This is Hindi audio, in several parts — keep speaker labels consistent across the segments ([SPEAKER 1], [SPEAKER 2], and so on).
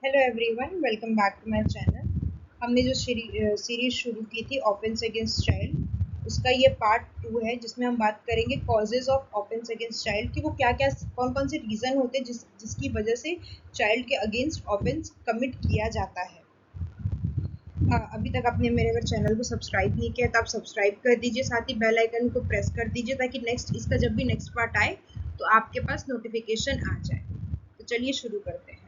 [SPEAKER 1] Hello everyone, welcome back to my channel. हमने जो सीरीज शुरू की थी ऑफेंस अगेंस्ट चाइल्ड, उसका ये पार्ट 2 है जिसमें हम बात करेंगे causes of offence against child कि वो क्या क्या कौन कौन से रीज़न होते हैं जिसकी वजह से चाइल्ड के अगेंस्ट ऑफेंस कमिट किया जाता है। अभी तक आपने मेरे अगर चैनल को सब्सक्राइब नहीं किया तो आप सब्सक्राइब कर दीजिए, साथ ही बेल आइकन को प्रेस कर दीजिए ताकि इसका जब भी नेक्स्ट पार्ट आए तो आपके पास नोटिफिकेशन आ जाए। तो चलिए शुरू करते हैं।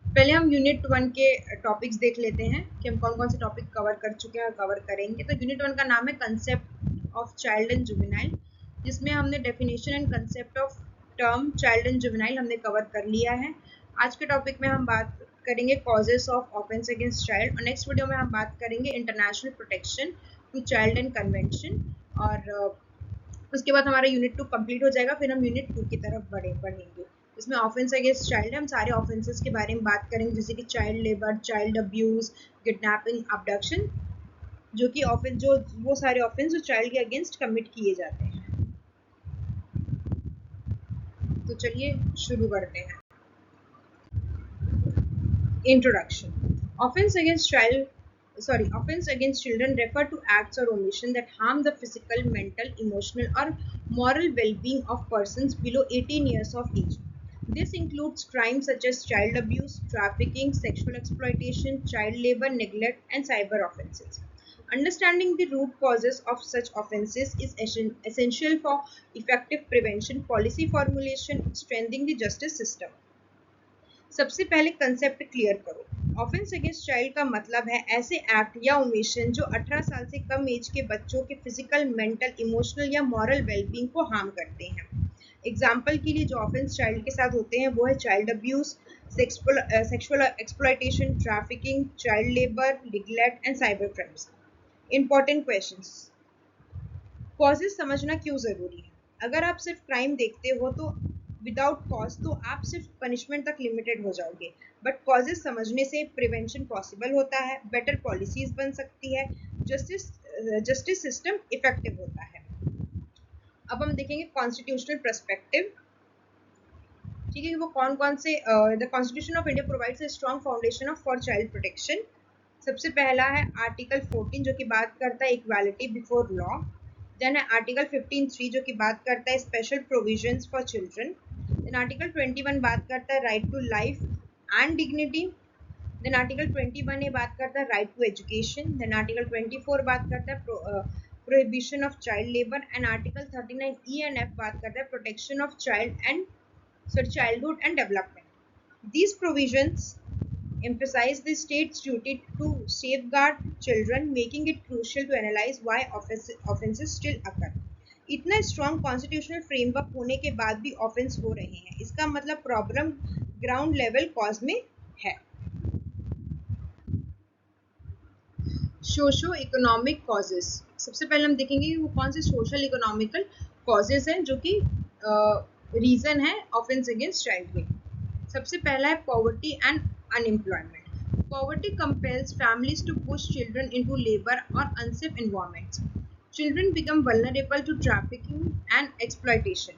[SPEAKER 1] पहले हम यूनिट 1 के टॉपिक्स देख लेते हैं कि हम कौन कौन से टॉपिक कवर कर चुके हैं और कवर करेंगे। तो यूनिट 1 का नाम है concept of child and juvenile, जिसमें हमने definition and concept of term child and juvenile हमने कवर कर लिया है। आज के टॉपिक में हम बात करेंगे causes of offence against child और नेक्स्ट वीडियो में हम बात करेंगे international protection to child and convention. और उसके बाद हमारा यूनिट 2 कंप्लीट हो जाएगा, फिर हम यूनिट 2 की तरफ बढ़ेंगे। इसमें ऑफेंस अगेंस्ट चाइल्ड हम सारे ऑफेंसेस के बारे में बात करेंगे, जैसे कि child labour, child abuse, kidnapping, abduction, जो कि ऑफेंस जो वो सारे ऑफेंस जो चाइल्ड के अगेंस्ट कमिट किए जाते हैं। तो चलिए शुरू करते हैं। Introduction. Offense against children refer to acts or omission that harm the physical, mental, emotional, or moral well-being of persons below 18 years of age. This includes crimes such as child abuse, trafficking, sexual exploitation, child labor, neglect, and cyber offenses. Understanding the root causes of such offenses is essential for effective prevention, policy formulation, strengthening the justice system. सबसे पहले कंसेप्ट क्लियर करो। ऑफेंस अगेंस्ट चाइल्ड का मतलब है ऐसे एक्ट या ओमिशन जो 18 साल से कम एज के बच्चों के फिजिकल, मेंटल, इमोशनल या मॉरल वेलबींग को हार्म करते हैं। एग्जाम्पल के लिए जो ऑफेंस चाइल्ड के साथ होते हैं वो है child abuse, sexual exploitation, trafficking, child labour, neglect and cyber crimes. Important questions. Causes समझना क्यों ज़रूरी है? अगर आप सिर्फ क्राइम देखते हो तो विदाउट कॉज तो आप सिर्फ पनिशमेंट तक लिमिटेड हो जाओगे, बट कॉजेज समझने से प्रिवेंशन पॉसिबल होता है, बेटर पॉलिसीज बन सकती है, जस्टिस सिस्टम इफेक्टिव होता है। अब हम देखेंगे कॉन्स्टिट्यूशनल पर्सपेक्टिव। ठीक है, वो कौन कौन से the constitution of India provides a strong foundation of for child protection. सबसे पहला है आर्टिकल 14 जो कि बात करता है इक्वालिटी बिफोर लॉ। देन है आर्टिकल 15(3) जो कि बात करता है special provisions for children. Then article 21 बात करता है right to life and dignity. Then article 21 ये बात करता है right to education. Then article 24 बात करता है prohibition of child labour and article 39 E and F बात करता है protection of childhood and development. These provisions emphasize the state's duty to safeguard children, making it crucial to analyze why offenses still occur. इतना स्ट्रॉन्ग कॉन्स्टिट्यूशनल फ्रेमवर्क होने के बाद भी ऑफेंस हो रहे हैं, इसका मतलब प्रॉब्लम ग्राउंड लेवल कॉज में है। Socio economic causes. सबसे पहले हम देखेंगे वो कौन से सोशल इकोनॉमिकल कॉजेस हैं जो कि रीजन है ऑफेंस अगेंस्ट चाइल्ड के। सबसे पहला है poverty and unemployment. Poverty compels families to push children into labour और unsafe environments. Children become vulnerable to trafficking and exploitation.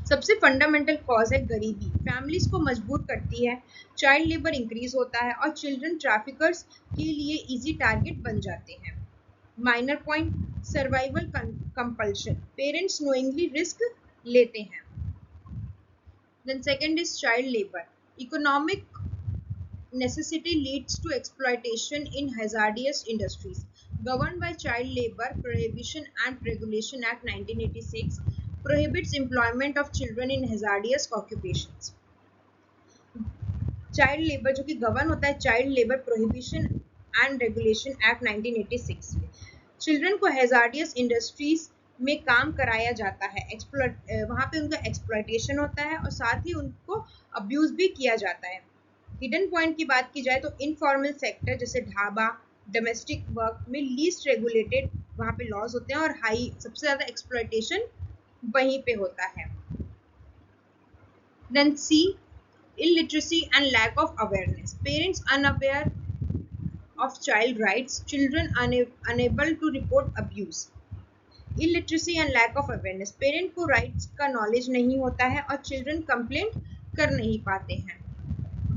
[SPEAKER 1] सबसे फंडामेंटल कॉज है गरीबी, फैमिलीज को मजबूर करती है, चाइल्ड लेबर इंक्रीज होता है और चिल्ड्रन ट्रैफिकर्स के लिए इजी टारगेट बन जाते हैं। Minor point, survival compulsion, parents knowingly risk लेते हैं। Then second is child labour. Economic necessity leads to exploitation in hazardous industries. Governed by Child Labor Prohibition and Regulation Act 1986 prohibits employment of children in hazardous occupations. Child labour जो कि गवर्न होता है child labour prohibition and regulation act 1986 में, चिल्ड्रन को हैजार्डियस इंडस्ट्रीज में काम कराया जाता है, वहाँ पे उनका एक्सप्लॉयटेशन होता है और साथ ही उनको अब्यूज भी किया जाता है। हिडन पॉइंट की बात की जाए तो इनफॉर्मल सेक्टर जैसे ढाबा, डोमेस्टिक वर्क में लीस्ट रेगुलेटेड वहाँ पे लॉज होते हैं और हाई सबसे ज़्यादा एक्सप्लॉयटेशन वहीं पे होता है। Then C, illiteracy and lack of awareness. Parents unaware of child rights, children unable to report abuse. Illiteracy and lack of awareness, parent को राइट्स का नॉलेज नहीं होता है और चिल्ड्रन कंप्लेंट कर नहीं पाते हैं.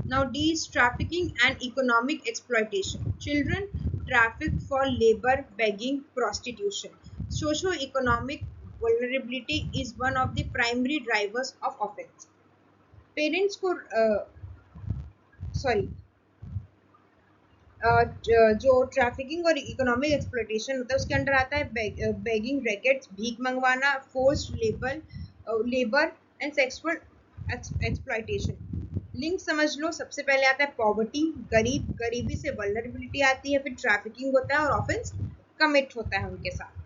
[SPEAKER 1] Now D is trafficking and economic exploitation. Children traffic for labour, begging, prostitution. Socio-economic vulnerability is one of the primary drivers of offense. Parents को सॉरी जो ट्रैफिकिंग और इकोनॉमिक एक्सप्लॉयटेशन होता है उसके अंडर आता है बेगिंग, रैकेट्स, भीख मंगवाना, forced labour and sexual exploitation. Link समझ लो. सबसे पहले आता है पॉवर्टी, गरीबी से वल्नरेबिलिटी आती है, फिर ट्रैफिकिंग होता है और ऑफेंस कमिट होता है उनके साथ.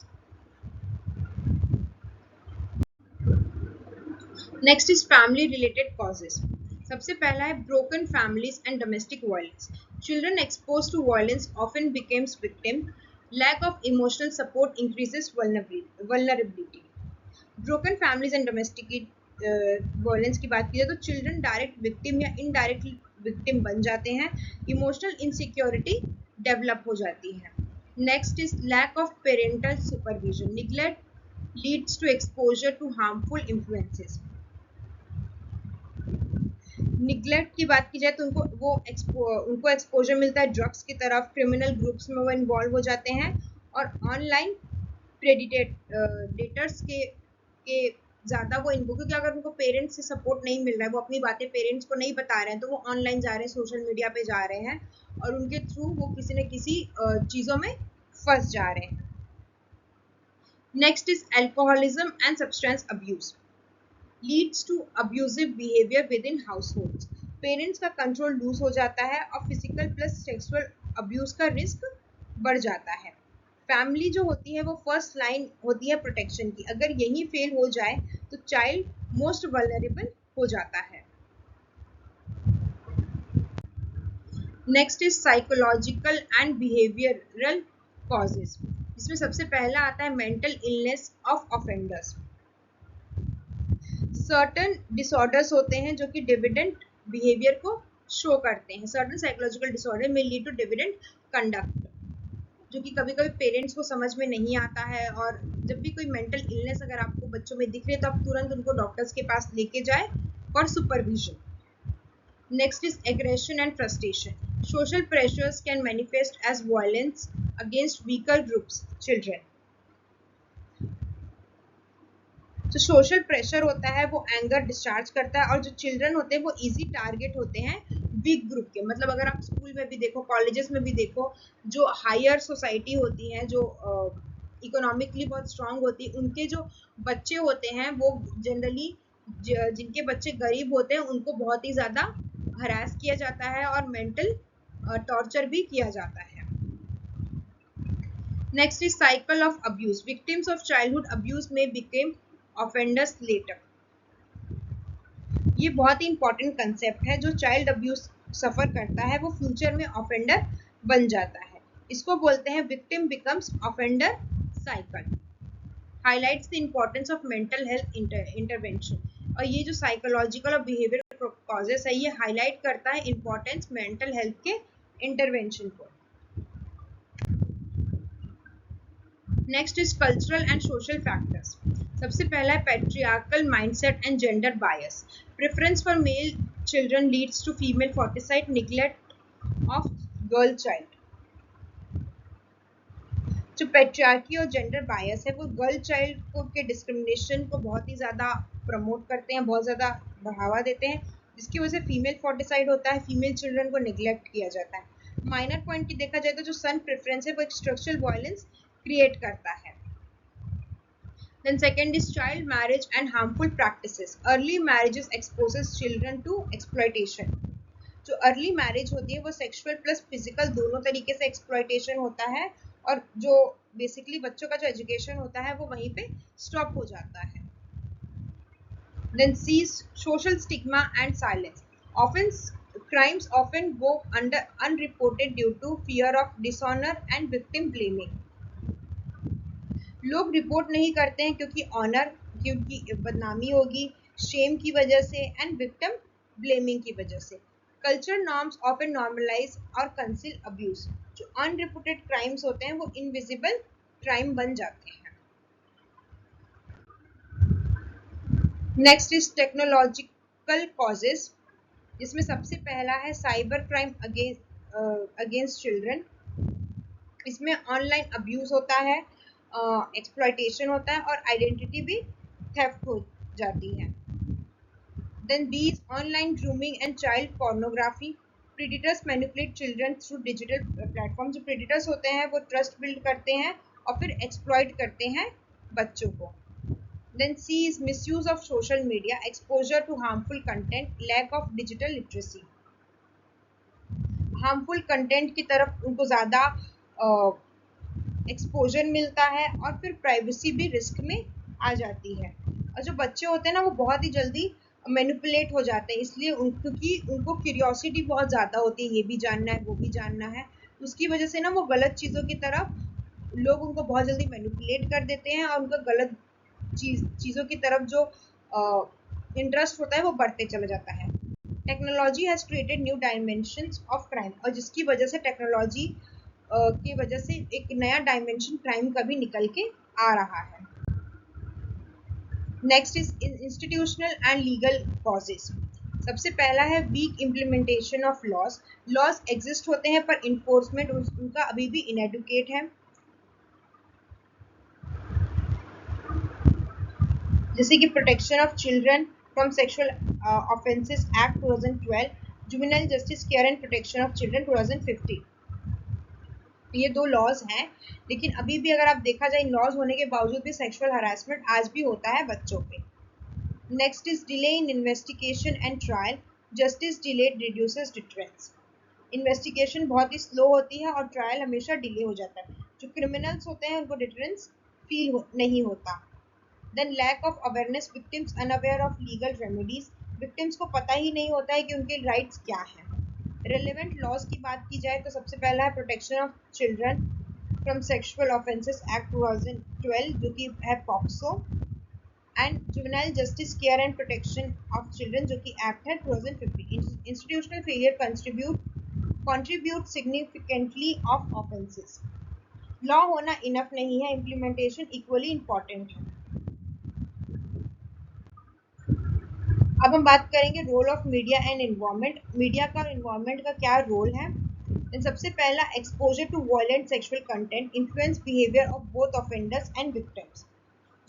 [SPEAKER 1] Next is family related causes. सबसे पहला है broken families and domestic violence. Children exposed to violence often becomes victim. Lack of emotional support increases vulnerability. Broken families and domestic violence की बात की जाए तो चिल्ड्रन डायरेक्ट विक्टिम या इनडायरेक्टली विक्टिम बन जाते हैं. इमोशनल इनसिक्योरिटी डेवलप हो जाती है. Next is lack of parental supervision. Neglect leads to exposure to harmful influences. Neglect की बात की जाए तो उनको एक्सपोजर मिलता है ड्रग्स की तरफ, क्रिमिनल ग्रुप्स में वो इन्वॉल्व हो जाते हैं और ऑनलाइन प्रेडिटेटर्स के ज़्यादा वो इनको, क्योंकि अगर उनको पेरेंट्स से सपोर्ट नहीं मिल रहा है, वो अपनी बातें पेरेंट्स को नहीं बता रहे हैं, तो वो ऑनलाइन जा रहे हैं, सोशल मीडिया पे जा रहे हैं और उनके थ्रू वो किसी न किसी चीज़ों में फंस जा रहे हैं. Next is alcoholism and substance abuse. Leads to abusive behavior within households. Parents का कंट्रोल लूज हो जाता है और फिजिकल प्लस सेक्सुअल अब्यूज का रिस्क बढ़ जाता है. फैमिली जो होती है वो फर्स्ट लाइन होती है प्रोटेक्शन की. अगर यही फेल हो जाए तो चाइल्ड मोस्ट वल्नरेबल हो जाता है. Next is psychological and behavioural causes. इसमें सबसे पहला आता है mental illness of offenders. Certain disorders होते हैं जो कि डिविडेंट बिहेवियर को शो करते हैं. सर्टन साइकोलॉजिकल डिसऑर्डर में लीड टू डिविडेंट कंडक्ट, जो कि कभी कभी पेरेंट्स को समझ में नहीं आता है. और जब भी कोई मेंटल इलनेस अगर आपको बच्चों में दिख रही है तो आप तुरंत उनको डॉक्टर्स के पास लेके जाए for supervision. Next is aggression and frustration. Social pressures can manifest as violence against weaker groups children. जो सोशल प्रेशर होता है वो एंगर डिस्चार्ज करता है और जो चिल्ड्रन होते हैं वो इजी टारगेट होते हैं वीक ग्रुप के. मतलब अगर आप स्कूल में भी देखो, कॉलेजेस में भी देखो, जो हायर सोसाइटी होती है, जो इकोनॉमिकली बहुत स्ट्रांग होती है, उनके जो बच्चे होते हैं वो जनरली जिनके बच्चे गरीब होते हैं उनको बहुत ही ज़्यादा हरास किया जाता है और मेंटल टॉर्चर भी किया जाता है. Next is cycle of abuse. Victims of childhood abuse में बिकेम ऑफेंडर्स लेटर. ये बहुत ही इंपॉर्टेंट कंसेप्ट है. जो चाइल्ड अब्यूज सफर करता है वो फ्यूचर में ऑफेंडर बन जाता है. इसको बोलते हैं victim becomes offender cycle. Highlights the importance of mental health intervention. और ये जो साइकोलॉजिकल और बिहेवियर कॉजेस है ये हाईलाइट करता है इंपॉर्टेंस मेंटल हेल्थ के इंटरवेंशन को. Next is cultural and social factors. सबसे पहला है patriarchal mindset and gender bias. Preference for male children leads to female foeticide, neglect of girl child. जो पैट्रियार्की और जेंडर बायस है वो गर्ल चाइल्ड को के डिस्क्रिमिनेशन को बहुत ही ज़्यादा प्रमोट करते हैं, बहुत ज़्यादा बढ़ावा देते हैं, जिसकी वजह से फीमेल फोर्टिसाइड होता है, फीमेल चिल्ड्रन को निग्लेक्ट किया जाता है. माइनर पॉइंट की देखा जाए तो जो सन प्रेफरेंस है वो एक स्ट्रक्चरल वायलेंस क्रिएट करता है. Then second is child marriage and harmful practices. Early marriages exposes children to exploitation. जो अर्ली मैरिज होती है वो सेक्सुअल प्लस फिजिकल दोनों तरीके से एक्सप्लॉयटेशन होता है और जो बेसिकली बच्चों का जो एजुकेशन होता है वो वहीं पे स्टॉप हो जाता है. Then C is social stigma and silence. Often crimes often go under unreported due to fear of dishonor and victim blaming. लोग रिपोर्ट नहीं करते हैं क्योंकि बदनामी होगी, शेम की वजह से एंड विक्टिम ब्लेमिंग की वजह से. कल्चर नॉर्म्स ऑफन नॉर्मलाइज और कंसील अब्यूज. जो अनरिपोर्टेड क्राइम्स होते हैं वो इनविजिबल क्राइम बन जाते हैं. नेक्स्ट इज टेक्नोलॉजिकल कॉजेज, जिसमें सबसे पहला है साइबर क्राइम अगेंस्ट चिल्ड्रन। इसमें ऑनलाइन अब्यूज होता है, एक्सप्लॉयटेशन होता है और आइडेंटिटी भी थेफ्ट हो जाती है। Then B is online grooming and child pornography. Predators manipulate children through digital platform. जो प्रेडिटर्स होते हैं वो ट्रस्ट बिल्ड करते हैं और फिर एक्सप्लॉइट करते हैं बच्चों को। Then C is misuse of social media, exposure to harmful content, lack of digital literacy. Harmful content की तरफ उनको ज़्यादा एक्सपोजर मिलता है और फिर प्राइवेसी भी रिस्क में आ जाती है। और जो बच्चे होते हैं ना वो बहुत ही जल्दी मैनिपुलेट हो जाते हैं, इसलिए क्योंकि उनको क्यूरियोसिटी बहुत ज़्यादा होती है, ये भी जानना है वो भी जानना है, उसकी वजह से ना वो गलत चीज़ों की तरफ लोग उनको बहुत जल्दी मैनिपुलेट कर देते हैं और उनका गलत चीज़ों की तरफ जो इंटरेस्ट होता है वो बढ़ते चला जाता है। Technology has created new dimensions of crime, और जिसकी वजह से टेक्नोलॉजी की वजह से एक नया डायमेंशन क्राइम का भी निकल के आ रहा है। Next is institutional and legal causes. सबसे पहला है weak implementation of laws. Laws exist होते हैं पर इन्फोर्समेंट उनका अभी भी इनएडुकेट है। जैसे कि protection of children from sexual offences act 2012, juvenile justice care and protection of children 2015। ये दो लॉज हैं, लेकिन अभी भी अगर आप देखा जाए इन लॉज होने के बावजूद भी सेक्सुअल हरासमेंट आज भी होता है बच्चों पे। Next is delay in investigation and trial. Justice delayed reduces deterrence. Investigation बहुत ही स्लो होती है और ट्रायल हमेशा डिले हो जाता है। जो क्रिमिनल्स होते हैं उनको डिटरेंस नहीं होता। Then lack of awareness, victims unaware of legal remedies. Victims को पता ही नहीं होता है कि उनके राइट्स क्या हैं। रेलेवेंट लॉज की बात की जाए तो सबसे पहला है protection of children from sexual offences act 2012 जो कि है POCSO, and juvenile justice care and protection of children जो कि एक्ट है 2015। Institutional failure contribute significantly of offences. Law होना इनफ नहीं है, इम्प्लीमेंटेशन इक्वली इम्पॉर्टेंट है। अब हम बात करेंगे role of media and environment. Media का और इन्वायरमेंट का क्या रोल है। सबसे पहला exposure to violent sexual content influence behaviour of both offenders and victims.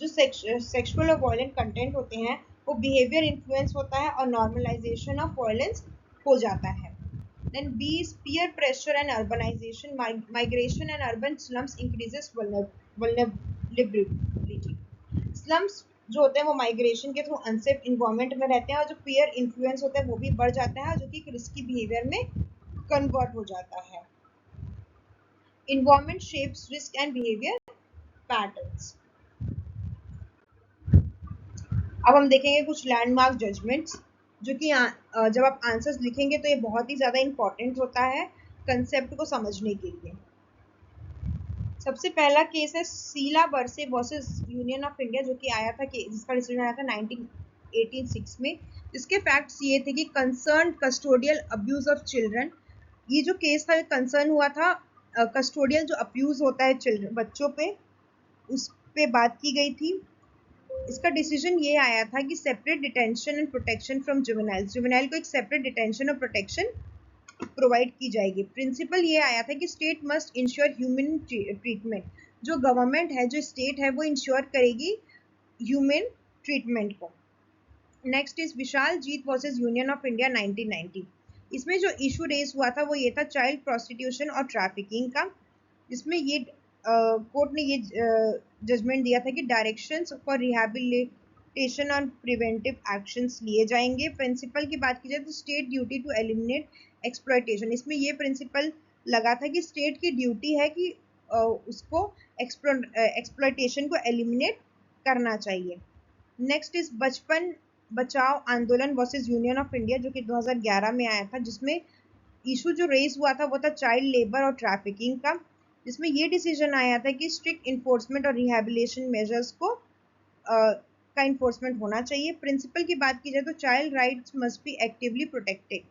[SPEAKER 1] जो सेक्सुअल और वायलेंट कंटेंट होते हैं वो बिहेवियर इन्फ्लुएंस होता है और नॉर्मलाइजेशन ऑफ वायलेंस हो जाता है। Then B is peer pressure and urbanisation. Migration and urban slums increases vulnerability. Slums जो होते हैं वो माइग्रेशन के थ्रू अनसेफ इन्वायरमेंट में रहते हैं और जो पीयर इन्फ्लुएंस होता है वो भी बढ़ जाता है, जो कि रिस्की बिहेवियर में कन्वर्ट हो जाता है। Environment shapes risk and behaviour patterns. अब हम देखेंगे कुछ लैंडमार्क जजमेंट्स, जो कि जब आप आंसर्स लिखेंगे तो ये बहुत ही ज़्यादा इंपॉर्टेंट होता है कंसेप्ट को समझने के लिए। सबसे पहला केस है सीला बरसे वर्सेस यूनियन ऑफ इंडिया, जो कि आया था कि जिसका डिसीजन आया था 1986 में। इसके फैक्ट्स ये थे कि concern custodial abuse of children. ये जो केस था कंसर्न हुआ था कस्टोडियल जो अब्यूज होता है चिल्ड्रन बच्चों पे, उस पे बात की गई थी। इसका डिसीजन ये आया था कि separate detention and protection from juvenile. Juvenile को एक सेपरेट डिटेंशन और प्रोटेक्शन प्रोवाइड की जाएगी। प्रिंसिपल ये आया था कि state must ensure human treatment. जो गवर्नमेंट है, जो स्टेट है, वो इंश्योर करेगी ह्यूमन ट्रीटमेंट को। Next is Vishal Jeet versus Union of India 1990। इसमें जो इशू रेज हुआ था वो ये था चाइल्ड प्रोस्टिट्यूशन और ट्रैफिकिंग का, जिसमें ये कोर्ट ने ये जजमेंट दिया था कि डायरेक्शंस फॉर रिहैबिलिटेशन और प्रिवेंटिव एक्शंस लिए जाएंगे। प्रिंसिपल की बात की जाए तो state duty to eliminate exploitation. इसमें ये प्रिंसिपल लगा था कि स्टेट की ड्यूटी है कि उसको एक्सप्लॉयटेशन को एलिमिनेट करना चाहिए। नेक्स्ट इज बचपन बचाओ आंदोलन वर्सेस यूनियन ऑफ इंडिया, जो कि 2011 में आया था, जिसमें इशू जो रेज हुआ था वो था चाइल्ड लेबर और ट्रैफिकिंग का, जिसमें ये डिसीजन आया था कि स्ट्रिक्ट इन्फोर्समेंट और रिहैबिलिटेशन मेजर्स को का इन्फोर्समेंट होना चाहिए। प्रिंसिपल की बात की जाए तो child rights must be actively protected.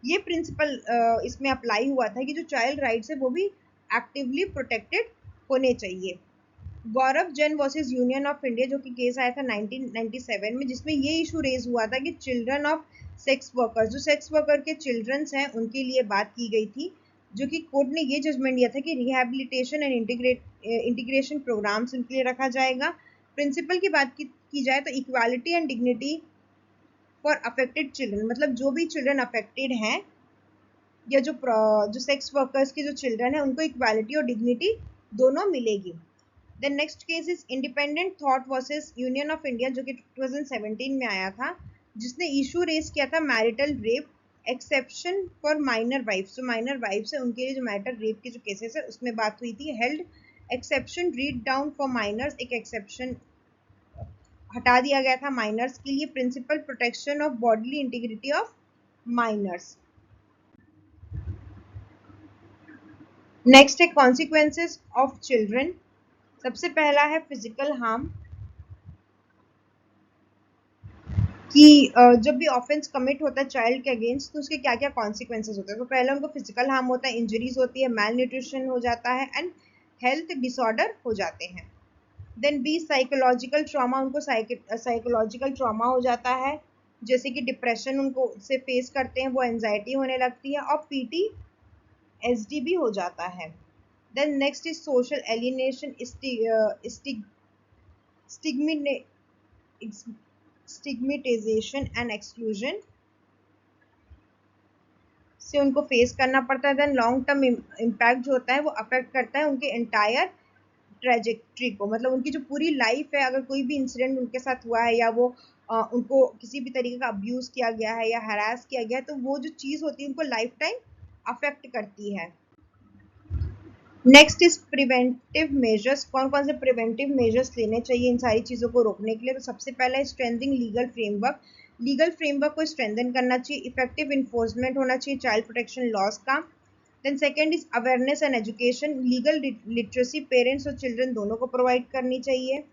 [SPEAKER 1] ये प्रिंसिपल इसमें अप्लाई हुआ था कि जो चाइल्ड राइट्स है वो भी एक्टिवली प्रोटेक्टेड होने चाहिए। Gaurav Jain versus Union of India, जो कि केस आया था 1997 में, जिसमें ये इशू रेज हुआ था कि चिल्ड्रन ऑफ सेक्स वर्कर्स, जो सेक्स वर्कर के चिल्ड्रंस हैं उनके लिए बात की गई थी, जो कि कोर्ट ने ये जजमेंट दिया था कि रिहैबिलिटेशन एंड इंटीग्रेशन प्रोग्राम्स उनके लिए रखा जाएगा। प्रिंसिपल की बात की जाए तो equality and dignity for affected children, मतलब जो भी चिल्ड्रन अफेक्टेड हैं या जो सेक्स वर्कर्स के जो चिल्ड्रन है उनको इक्वालिटी और डिग्निटी दोनों मिलेगी। Then next case is Independent Thought versus Union of India, जो कि 2017 में आया था, जिसने इशू रेज किया था marital rape exception for minor wives, जो माइनर वाइफ्स है उनके लिए जो मैरिटल रेप के जो केसेस है उसमें बात हुई थी। Held exception read down for minors, एक एक्सेप्शन हटा दिया गया था माइनर्स के लिए। Principle protection of bodily integrity of minors. Next है कॉन्सिक्वेंसेस ऑफ चिल्ड्रन। सबसे पहला है फिजिकल हार्म, कि जब भी ऑफेंस कमिट होता है चाइल्ड के अगेंस्ट तो उसके क्या क्या कॉन्सिक्वेंसेस होते हैं। तो पहले उनको फिजिकल हार्म होता है, इंजरीज होती है, मैल न्यूट्रिशन हो जाता है एंड हेल्थ डिसऑर्डर हो जाते हैं। देन बी साइकोलॉजिकल ट्रॉमा, उनको साइकोलॉजिकल ट्रॉमा हो जाता है, जैसे कि डिप्रेशन उनको से फेस करते हैं, वो एंजाइटी होने लगती है, और PTSD भी हो जाता है। Then next is social alienation, stigmatisation and exclusion से उनको फेस करना पड़ता है। देन लॉन्ग टर्म इम्पैक्ट जो होता है वो अफेक्ट करता है उनके एंटायर ट्रेजेक्ट्री को, मतलब उनकी जो पूरी लाइफ है, अगर कोई भी इंसिडेंट उनके साथ हुआ है या वो उनको किसी भी तरीके का अब्यूज किया गया है या हरास किया गया है, तो वो जो चीज़ होती है उनको लाइफ टाइम अफेक्ट करती है। नेक्स्ट इज प्रिवेंटिव मेजर्स, कौन कौन से प्रिवेंटिव मेजर्स लेने चाहिए इन सारी चीज़ों को रोकने के लिए। तो सबसे पहला है strengthening legal framework, legal framework को स्ट्रेंथन करना चाहिए, इफेक्टिव इन्फोर्समेंट होना चाहिए चाइल्ड प्रोटेक्शन लॉज का। Then second is awareness and education, legal literacy parents और चिल्ड्रन दोनों को प्रोवाइड करनी चाहिए।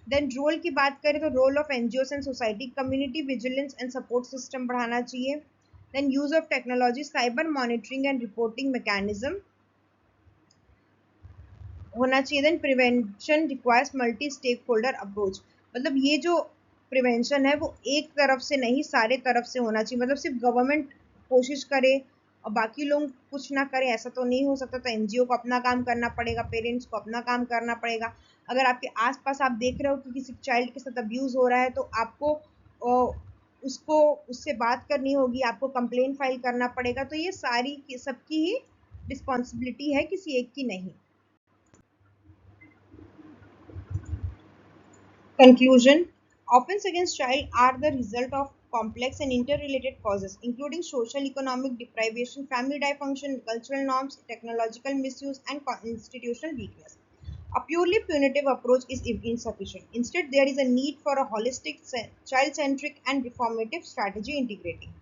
[SPEAKER 1] देन रोल की बात करें तो role of NGOs and society, community vigilance and support system बढ़ाना चाहिए। Then use of technology, cyber monitoring and reporting mechanism होना चाहिए। Then prevention requires multi stakeholder approach, मतलब ये जो प्रिवेंशन है वो एक तरफ से नहीं सारे तरफ से होना चाहिए, मतलब सिर्फ गवर्नमेंट कोशिश करे और बाकी लोग कुछ ना करें ऐसा तो नहीं हो सकता। तो NGO को अपना काम करना पड़ेगा, पेरेंट्स को अपना काम करना पड़ेगा। अगर आपके आसपास आप देख रहे हो कि किसी चाइल्ड के साथ अब्यूज हो रहा है तो आपको उसको उससे बात करनी होगी, आपको कंप्लेन फाइल करना पड़ेगा। तो ये सारी सबकी ही रिस्पॉन्सिबिलिटी है, किसी एक की नहीं। Conclusion: offense against child are the result of complex and interrelated causes, including social economic deprivation, family dysfunction, cultural norms, technological misuse, and institutional weakness. A purely punitive approach is insufficient. Instead, there is a need for a holistic, child-centric, and reformative strategy integrating.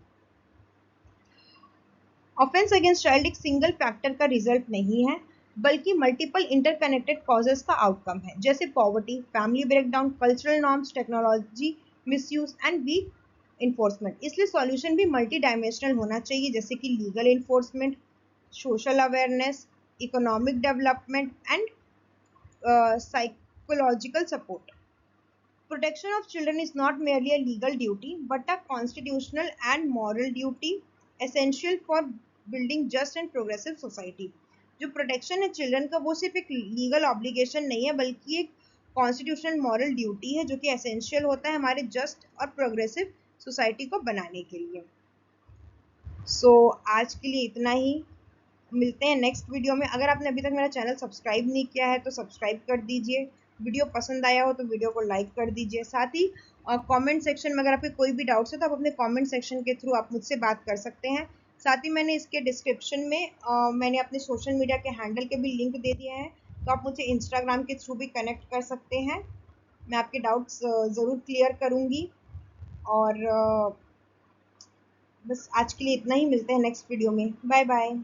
[SPEAKER 1] Offence against child एक सिंगल फैक्टर का रिजल्ट नहीं है, बल्कि मल्टीपल इंटरकनेक्टेड कॉजेस का आउटकम है, जैसे poverty, family breakdown, cultural norms, technology misuse and weak enforcement. इसलिए सॉल्यूशन भी मल्टी डायमेंशनल होना चाहिए, जैसे कि legal enforcement, social awareness, economic development and psychological support. Protection of children is not merely a legal duty, but a constitutional and moral duty essential for building just and progressive society. जो प्रोटेक्शन है चिल्ड्रन का वो सिर्फ एक लीगल ऑब्लिगेशन नहीं है, बल्कि एक कॉन्स्टिट्यूशनल मॉरल ड्यूटी है जो कि एसेंशियल होता है हमारे जस्ट और प्रोग्रेसिव सोसाइटी को बनाने के लिए। आज के लिए इतना ही, मिलते हैं नेक्स्ट वीडियो में। अगर आपने अभी तक मेरा चैनल सब्सक्राइब नहीं किया है तो सब्सक्राइब कर दीजिए, वीडियो पसंद आया हो तो वीडियो को लाइक कर दीजिए। साथ ही कमेंट सेक्शन में अगर आपके कोई भी डाउट्स है तो आप अपने कमेंट सेक्शन के थ्रू आप मुझसे बात कर सकते हैं। साथ ही मैंने इसके डिस्क्रिप्शन में मैंने अपने सोशल मीडिया के हैंडल के भी लिंक दे दिए हैं, तो आप मुझे इंस्टाग्राम के थ्रू भी कनेक्ट कर सकते हैं। मैं आपके डाउट्स ज़रूर क्लियर करूँगी। और बस आज के लिए इतना ही, मिलते हैं नेक्स्ट वीडियो में। Bye bye.